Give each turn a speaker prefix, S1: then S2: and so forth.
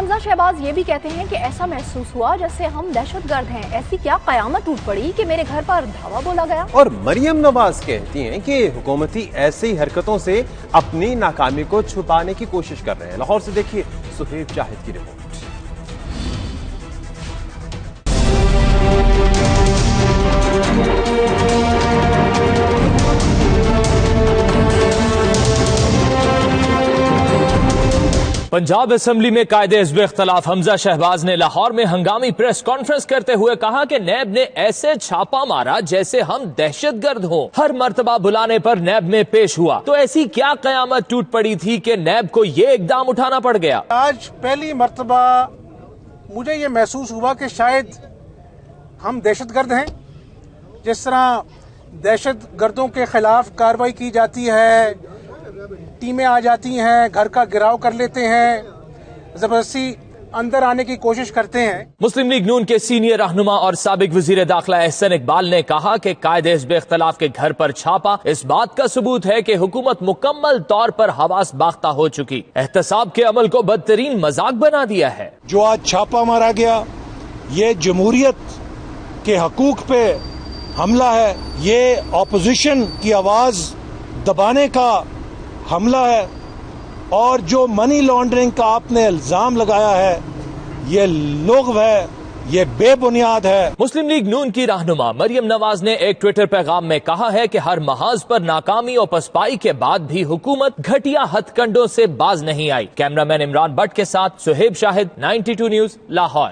S1: حمزہ شہباز یہ بھی کہتے ہیں کہ ایسا محسوس ہوا جیسے ہم دہشت گرد ہیں، ایسی کیا قیامت ٹوٹ پڑی کہ میرے گھر پر دھاوا بولا گیا۔
S2: اور مریم نواز کہتی ہیں کہ حکومتی ایسی حرکتوں سے اپنی ناکامی کو چھپانے کی کوشش کر رہے ہیں۔ لاہور سے دیکھیے سہیب شاہد کی رپورٹ۔
S3: پنجاب اسمبلی میں قائد حزب اختلاف حمزہ شہباز نے لاہور میں ہنگامی پریس کانفرنس کرتے ہوئے کہا کہ نیب نے ایسے چھاپا مارا جیسے ہم دہشت گرد ہوں، ہر مرتبہ بلانے پر نیب میں پیش ہوا، تو ایسی کیا قیامت ٹوٹ پڑی تھی کہ نیب کو یہ اقدام اٹھانا پڑ گیا۔
S4: آج پہلی مرتبہ مجھے یہ محسوس ہوا کہ شاید ہم دہشت گرد ہیں۔ جس طرح دہشت گردوں کے خلاف کارروائی کی جاتی ہے، ٹیمیں آ جاتی ہیں، گھر کا گھیراؤ کر لیتے ہیں، زبردستی اندر آنے کی کوشش کرتے ہیں۔
S3: مسلم لیگ نون کے سینئر رہنما اور سابق وزیر داخلہ احسن اقبال نے کہا کہ قائد حزب اختلاف کے گھر پر چھاپا اس بات کا ثبوت ہے کہ حکومت مکمل طور پر حواس باختہ ہو چکی، احتساب کے عمل کو بدترین مذاق بنا دیا ہے۔
S5: جو آج چھاپا مارا گیا یہ جمہوریت کے حقوق پہ حملہ ہے، یہ اپوزیشن کی آواز دبانے کا حملہ ہے، اور جو منی لانڈرنگ کا آپ نے الزام لگایا ہے یہ لغو ہے، یہ بے بنیاد ہے۔
S3: مسلم لیگ نون کی رہنما مریم نواز نے ایک ٹویٹر پیغام میں کہا ہے کہ ہر محاذ پر ناکامی اور پسپائی کے بعد بھی حکومت گھٹیا ہتھ کنڈوں سے باز نہیں آئی۔ کیمرہ مین عمران بٹ کے ساتھ سہیب شاہد، 92 نیوز، لاہور۔